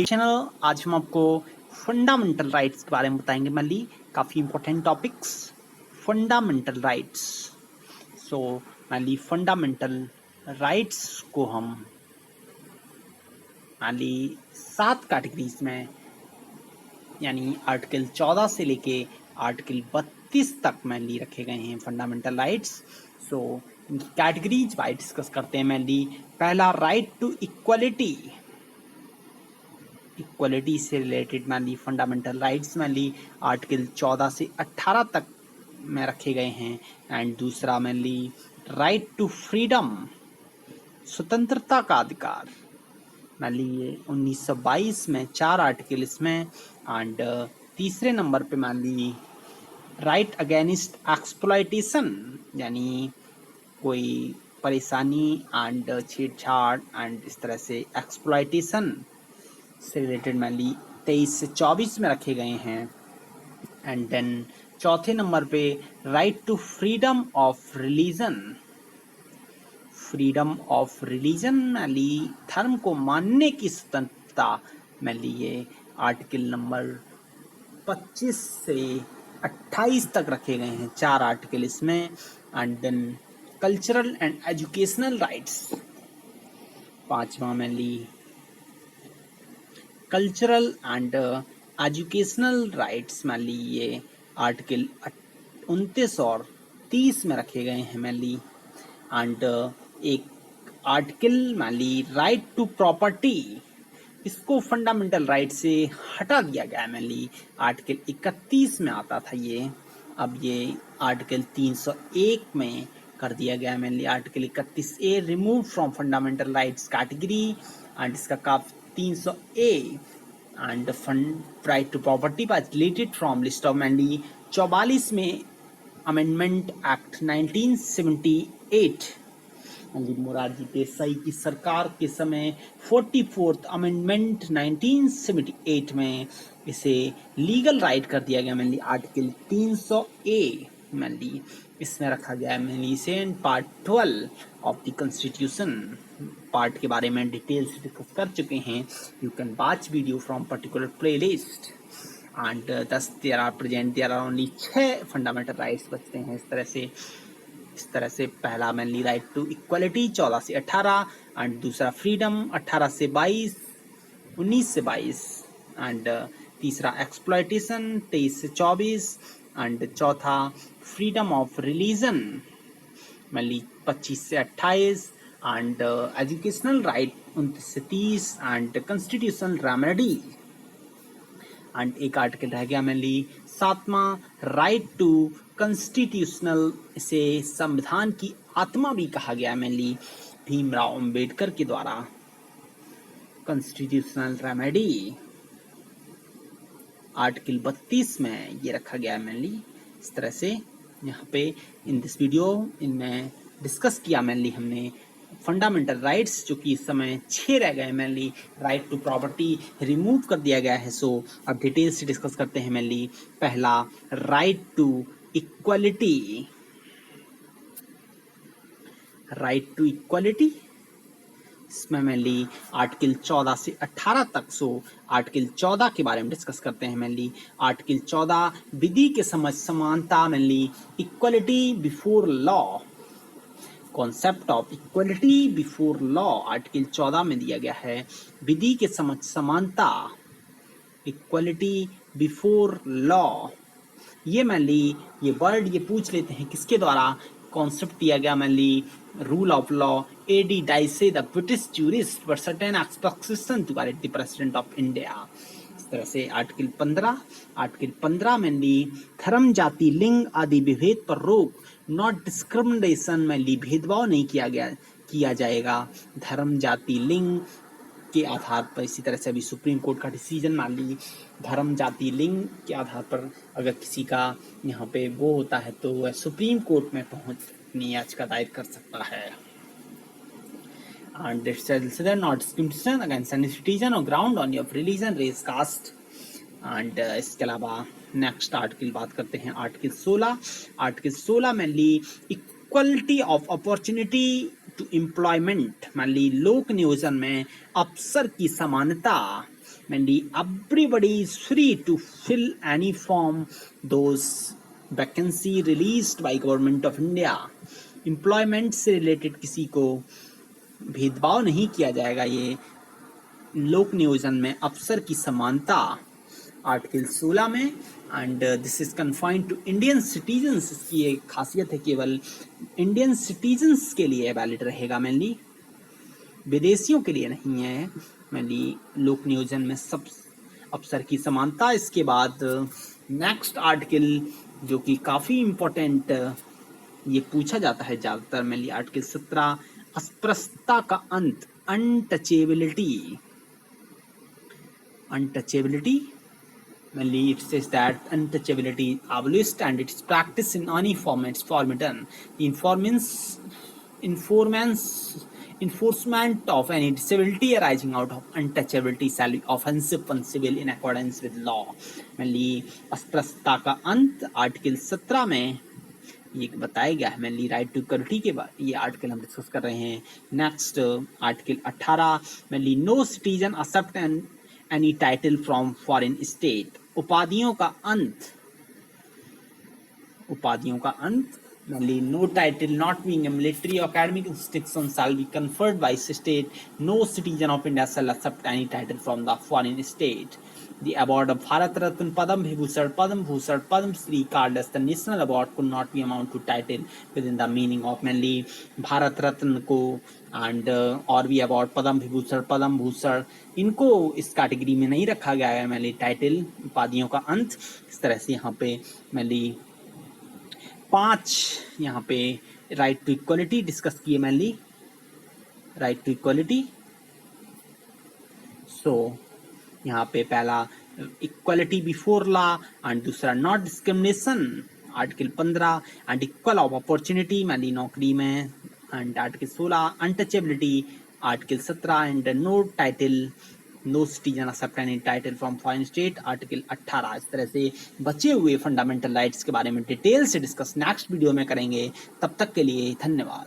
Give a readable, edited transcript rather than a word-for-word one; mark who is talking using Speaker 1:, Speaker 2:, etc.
Speaker 1: Channel आज हम आपको फंडामेंटल राइट्स के बारे में बताएंगे। मान काफ़ी इंपॉर्टेंट टॉपिक्स फंडामेंटल राइट्स। सो मान फंडामेंटल राइट्स को हम मान 7 कैटेगरीज में यानी आर्टिकल 14 से लेके आर्टिकल 32 तक मान रखे गए हैं फंडामेंटल राइट्स। सो इनकी कैटेगरीज वाइज डिस्कस करते हैं। मान पहला राइट टू इक्वलिटी, इक्वलिटी से रिलेटेड मान फंडामेंटल राइट्स मान आर्टिकल 14 से 18 तक में रखे गए हैं। एंड दूसरा मान राइट टू फ्रीडम, स्वतंत्रता का अधिकार मान ये 1922 में 4 आर्टिकल इसमें। एंड तीसरे नंबर पे मान राइट अगेंस्ट एक्सप्लॉयटेशन, यानी कोई परेशानी एंड छेड़छाड़ एंड इस तरह से एक्सप्लॉयटेशन से रिलेटेड मान 23 से 24 में रखे गए हैं। एंड देन चौथे नंबर पे right to freedom of religion, freedom of religion मान धर्म को मानने की स्वतंत्रता मान ये आर्टिकल नंबर 25 से 28 तक रखे गए हैं, 4 आर्टिकल इसमें। And then cultural and educational rights, पांचवा मान कल्चरल एंड एजुकेशनल राइट्स मान ये आर्टिकल 29 और 30 में रखे गए हैं मान एंड एक आर्टिकल मान राइट टू प्रॉपर्टी, इसको फंडामेंटल राइट से हटा दिया गया है मान आर्टिकल 31 में आता था ये, अब ये आर्टिकल 301 में कर दिया गया है मान article 31A remove from fundamental rights category. And इसका काफ 300A and fund right to property was deleted from list of मान 44 में अमेंडमेंट एक्ट 1978 मोरारजी देसाई की सरकार के समय 44th अमेंडमेंट 1978 में इसे लीगल राइट कर दिया गया मान आर्टिकल 300A मान इसमें रखा गया है मान इसे part 12 of the constitution. Part के बारे में डिटेल से डिस्कस कर चुके हैं। You can watch video from particular playlist. And thus there are only 6 fundamental rights बचते हैं इस तरह से पहला मेनली राइट टू इक्वलिटी 14 से 18 एंड दूसरा फ्रीडम 18 से 22, 19 से 22 एंड तीसरा एक्सप्लॉयटेशन 23 से 24 एंड चौथा फ्रीडम ऑफ रिलीजन मेनली 25 से 28 एंड एजुकेशनल राइट 29 से 30 एंड कॉन्स्टिट्यूशनल रेमेडी एंड एक आर्टिकल रह गया मेनली 7वां राइट टू कॉन्स्टिट्यूशनल, इसे संविधान की आत्मा भी कहा गया मेनली भीमराव अंबेडकर के द्वारा। कॉन्स्टिट्यूशनल रेमेडी आर्टिकल 32 में ये रखा गया है मेनली इस तरह से। यहाँ पे इन दिस वीडियो इनमें डिस्कस किया मेनली हमने फंडामेंटल राइट्स, जो कि इस समय 6 रह गए mainly. Right to property remove कर दिया गया है। सो अब डिटेल से डिस्कस करते हैं मेनली। पहला right to equality, right to equality इसमें मेनली आर्टिकल 14 से 18 तक। सो आर्टिकल 14 के बारे में डिस्कस करते हैं मेनली। आर्टिकल 14 विधि के समझ समानता mainly equality before law, concept of equality before law article 14 में दिया गया है। विधि के समझ समानता इक्वलिटी बिफोर लॉ, ये मेनली ये वर्ड ये पूछ लेते हैं किसके द्वारा कॉन्सेप्ट दिया गया mainly rule of law A D Dicey the British jurist were certain expectation to guide the president of India. इस तरह से आर्टिकल 15 मेनली धर्म जाति लिंग आदि विभेद पर रोक, नॉट डिस्क्रिमिनेशन मेनली भेदभाव नहीं किया जाएगा धर्म जाति लिंग के आधार पर। इसी तरह से अभी सुप्रीम कोर्ट का डिसीजन मान ली धर्म जाति लिंग के आधार पर अगर किसी का यहाँ पे वो होता है तो वह सुप्रीम कोर्ट में पहुंच अपनी याचिका दायर कर सकता है। And it says not discrimination against any citizen or ground on your religion, race, caste। And इसके अलावा नेक्स्ट आर्टिकल बात करते हैं आर्टिकल 16। आर्टिकल 16 में ली equality of opportunity to employment, मान ली लोक नियोजन में अवसर की समानता mainly everybody is free to fill any form those vacancy released by government of India. Employment से रिलेटेड किसी को भेदभाव नहीं किया जाएगा। ये लोक नियोजन में अफसर की समानता आर्टिकल 16 में, and this is confined to Indian citizens. इसकी एक खासियत है, केवल इंडियन सिटीजन्स के लिए वैलिड रहेगा, मेनली विदेशियों के लिए नहीं है। मेनली लोक नियोजन में सब अफसर की समानता। इसके बाद नेक्स्ट आर्टिकल जो कि काफ़ी इम्पोर्टेंट, ये पूछा जाता है ज़्यादातर, मेनली आर्टिकल 17, अस्पृश्यता का अंत, untouchability. Untouchability, mainly it says that untouchability is abolished and its practice in any form it's forbidden. The enforcement of any disability arising out of untouchability shall be offensive when civil in accordance with law. mainly अस्पृश्यता का अंत article 17 में ये बताया गया है। Mainly right to equality के बाद ये आर्टिकल हम डिस्कस कर रहे हैं। Next article 18, mainly no citizen accept any title from foreign state. उपाधियों का अंत, उपाधियों का अंत, mainly no title not being a military or academic institution shall be conferred by state. No citizen of India shall accept any title from the foreign state. The award of Bharat Ratna, Padam Vibhushan, Padam Shri called as the national award could not be amount to title within the meaning of mainly Bharat Ratna को and और भी award Padma Vibhushan, Padma Bhushan, इनको इस category में नहीं रखा गया है mainly टाइटल, उपाधियों का अंत। इस तरह से यहाँ पे mainly 5 यहाँ पे राइट टू इक्वलिटी डिस्कस किए, mainly right to equality. So यहाँ पे पहला इक्वलिटी बिफोर लॉ एंड दूसरा not discrimination article 15 and equal of opportunity मैंने नौकरी में, and article 16 untouchability article 17 and no title, no citizen accept any title from foreign state article 18। इस तरह से बचे हुए फंडामेंटल राइट्स के बारे में डिटेल से डिस्कस नेक्स्ट वीडियो में करेंगे। तब तक के लिए धन्यवाद।